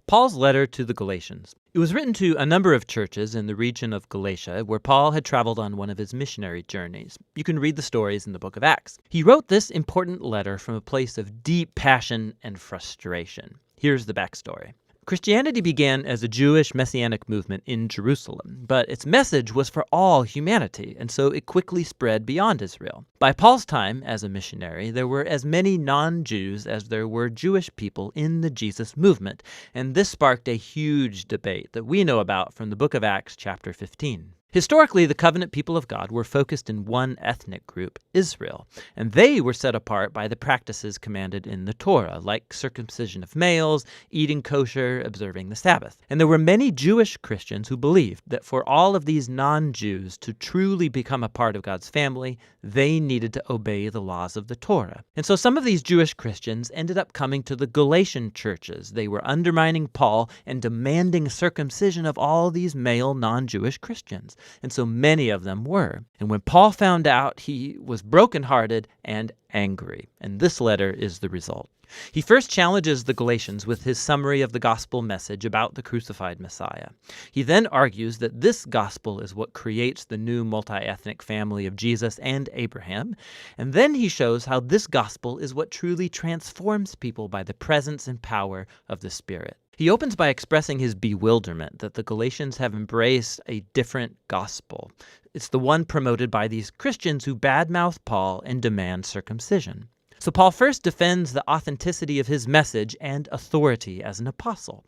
Paul's letter to the Galatians. It was written to a number of churches in the region of Galatia where Paul had traveled on one of his missionary journeys. You can read the stories in the book of Acts. He wrote this important letter from a place of deep passion and frustration. Here's the backstory. Christianity began as a Jewish messianic movement in Jerusalem, but its message was for all humanity, and so it quickly spread beyond Israel. By Paul's time as a missionary, there were as many non-Jews as there were Jewish people in the Jesus movement, and this sparked a huge debate that we know about from the book of Acts, chapter 15. Historically, the covenant people of God were focused in one ethnic group, Israel, and they were set apart by the practices commanded in the Torah, like circumcision of males, eating kosher, observing the Sabbath. And there were many Jewish Christians who believed that for all of these non-Jews to truly become a part of God's family, they needed to obey the laws of the Torah. And so some of these Jewish Christians ended up coming to the Galatian churches. They were undermining Paul and demanding circumcision of all these male non-Jewish Christians. And so many of them were. And when Paul found out, he was brokenhearted and angry. And this letter is the result. He first challenges the Galatians with his summary of the gospel message about the crucified Messiah. He then argues that this gospel is what creates the new multi-ethnic family of Jesus and Abraham. And then he shows how this gospel is what truly transforms people by the presence and power of the Spirit. He opens by expressing his bewilderment that the Galatians have embraced a different gospel. It's the one promoted by these Christians who badmouth Paul and demand circumcision. So Paul first defends the authenticity of his message and authority as an apostle.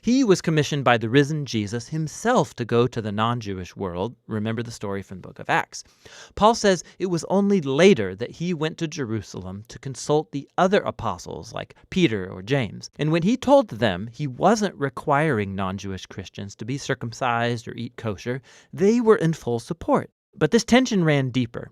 He was commissioned by the risen Jesus himself to go to the non-Jewish world. Remember the story from the book of Acts. Paul says it was only later that he went to Jerusalem to consult the other apostles like Peter or James. And when he told them he wasn't requiring non-Jewish Christians to be circumcised or eat kosher, they were in full support. But this tension ran deeper.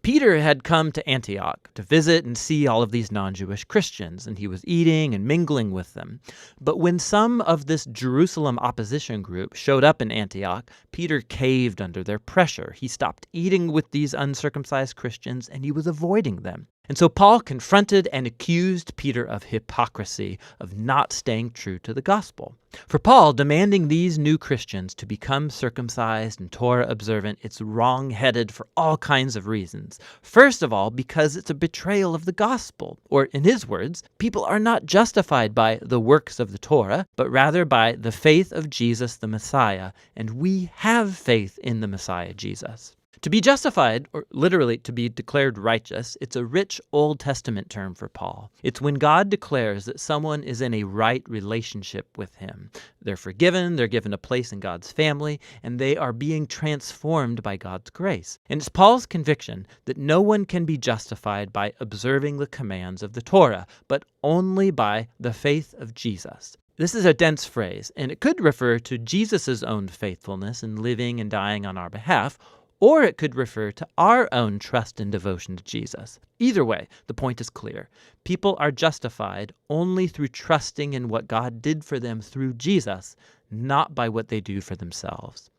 Peter had come to Antioch to visit and see all of these non-Jewish Christians, and he was eating and mingling with them. But when some of this Jerusalem opposition group showed up in Antioch, Peter caved under their pressure. He stopped eating with these uncircumcised Christians, and he was avoiding them. And so Paul confronted and accused Peter of hypocrisy, of not staying true to the gospel. For Paul, demanding these new Christians to become circumcised and Torah observant, it's wrong-headed for all kinds of reasons. First of all, because it's a betrayal of the gospel. Or in his words, people are not justified by the works of the Torah, but rather by the faith of Jesus the Messiah. And we have faith in the Messiah Jesus. To be justified, or literally to be declared righteous, it's a rich Old Testament term for Paul. It's when God declares that someone is in a right relationship with him. They're forgiven, they're given a place in God's family, and they are being transformed by God's grace. And it's Paul's conviction that no one can be justified by observing the commands of the Torah, but only by the faith of Jesus. This is a dense phrase, and it could refer to Jesus' own faithfulness in living and dying on our behalf, or it could refer to our own trust and devotion to Jesus. Either way, the point is clear. People are justified only through trusting in what God did for them through Jesus, not by what they do for themselves.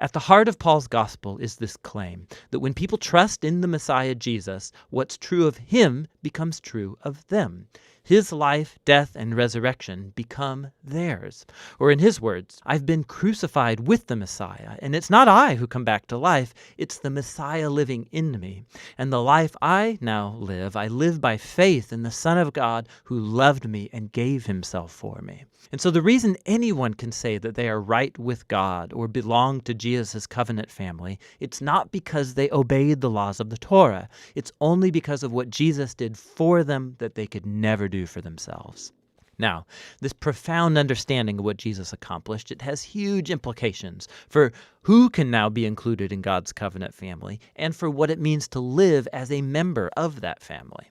At the heart of Paul's gospel is this claim that when people trust in the Messiah Jesus, what's true of him becomes true of them. His life, death, and resurrection become theirs. Or in his words, I've been crucified with the Messiah, and it's not I who come back to life, it's the Messiah living in me. And the life I now live, I live by faith in the Son of God who loved me and gave himself for me. And so the reason anyone can say that they are right with God or belong to Jesus' covenant family, it's not because they obeyed the laws of the Torah. It's only because of what Jesus did for them that they could never do for themselves. Now, this profound understanding of what Jesus accomplished, it has huge implications for who can now be included in God's covenant family and for what it means to live as a member of that family.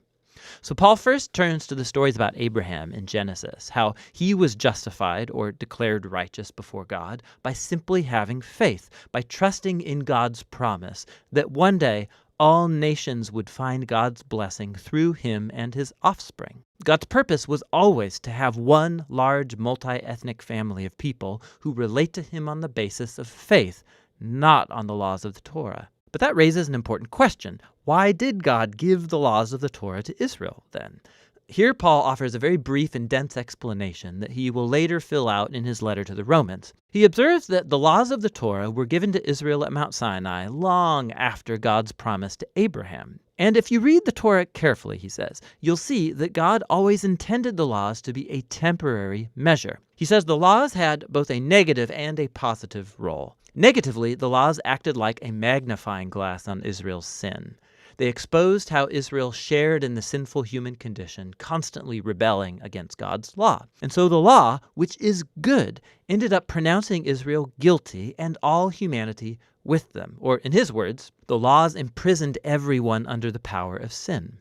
So Paul first turns to the stories about Abraham in Genesis, how he was justified or declared righteous before God by simply having faith, by trusting in God's promise that one day all nations would find God's blessing through him and his offspring. God's purpose was always to have one large multi-ethnic family of people who relate to him on the basis of faith, not on the laws of the Torah. But that raises an important question. Why did God give the laws of the Torah to Israel then? Here Paul offers a very brief and dense explanation that he will later fill out in his letter to the Romans. He observes that the laws of the Torah were given to Israel at Mount Sinai long after God's promise to Abraham. And if you read the Torah carefully, he says, you'll see that God always intended the laws to be a temporary measure. He says the laws had both a negative and a positive role. Negatively, the laws acted like a magnifying glass on Israel's sin. They exposed how Israel shared in the sinful human condition, constantly rebelling against God's law. And so the law, which is good, ended up pronouncing Israel guilty and all humanity with them. Or in his words, the laws imprisoned everyone under the power of sin.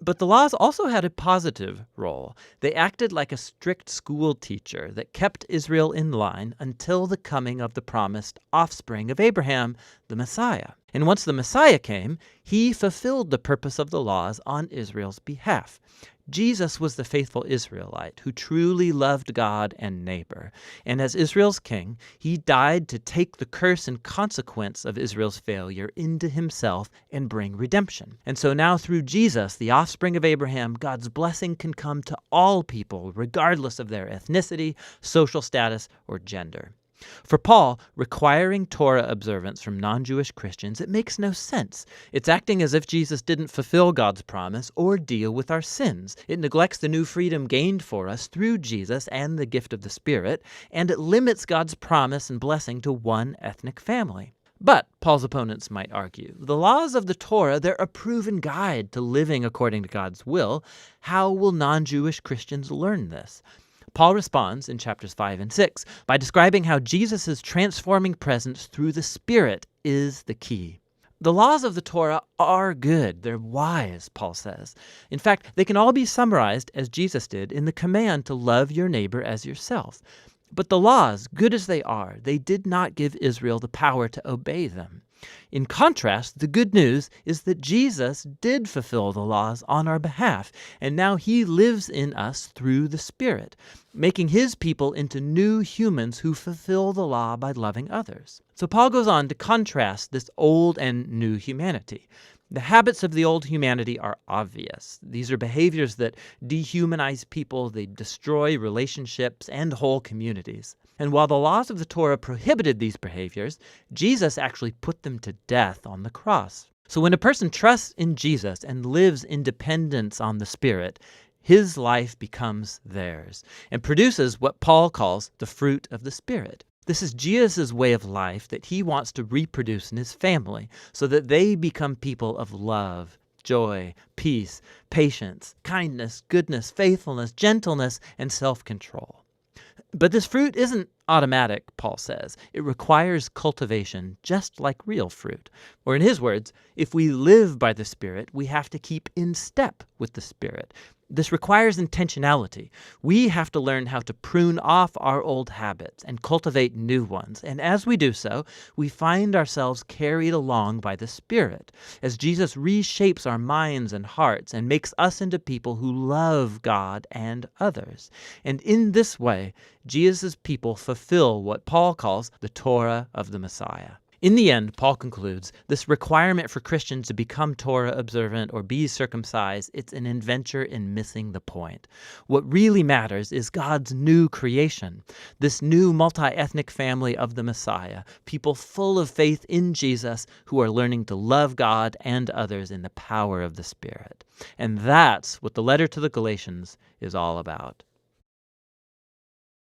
But the laws also had a positive role. They acted like a strict school teacher that kept Israel in line until the coming of the promised offspring of Abraham, the Messiah. And once the Messiah came, he fulfilled the purpose of the laws on Israel's behalf. Jesus was the faithful Israelite who truly loved God and neighbor. And as Israel's king, he died to take the curse and consequence of Israel's failure into himself and bring redemption. And so now through Jesus, the offspring of Abraham, God's blessing can come to all people, regardless of their ethnicity, social status, or gender. For Paul, requiring Torah observance from non-Jewish Christians, it makes no sense. It's acting as if Jesus didn't fulfill God's promise or deal with our sins. It neglects the new freedom gained for us through Jesus and the gift of the Spirit, and it limits God's promise and blessing to one ethnic family. But, Paul's opponents might argue, the laws of the Torah, they're a proven guide to living according to God's will. How will non-Jewish Christians learn this? Paul responds in chapters 5 and 6 by describing how Jesus' transforming presence through the Spirit is the key. The laws of the Torah are good. They're wise, Paul says. In fact, they can all be summarized, as Jesus did, in the command to love your neighbor as yourself. But the laws, good as they are, they did not give Israel the power to obey them. In contrast, the good news is that Jesus did fulfill the laws on our behalf, and now he lives in us through the Spirit, making his people into new humans who fulfill the law by loving others. So Paul goes on to contrast this old and new humanity. The habits of the old humanity are obvious. These are behaviors that dehumanize people, they destroy relationships and whole communities. And while the laws of the Torah prohibited these behaviors, Jesus actually put them to death on the cross. So when a person trusts in Jesus and lives in dependence on the Spirit, his life becomes theirs and produces what Paul calls the fruit of the Spirit. This is Jesus' way of life that he wants to reproduce in his family so that they become people of love, joy, peace, patience, kindness, goodness, faithfulness, gentleness, and self-control. But this fruit isn't automatic, Paul says. It requires cultivation, just like real fruit. Or in his words, if we live by the Spirit, we have to keep in step with the Spirit. This requires intentionality. We have to learn how to prune off our old habits and cultivate new ones. And as we do so, we find ourselves carried along by the Spirit, as Jesus reshapes our minds and hearts and makes us into people who love God and others. And in this way, Jesus' people fulfill what Paul calls the Torah of the Messiah. In the end, Paul concludes, this requirement for Christians to become Torah observant or be circumcised, it's an adventure in missing the point. What really matters is God's new creation, this new multi-ethnic family of the Messiah, people full of faith in Jesus who are learning to love God and others in the power of the Spirit. And that's what the letter to the Galatians is all about.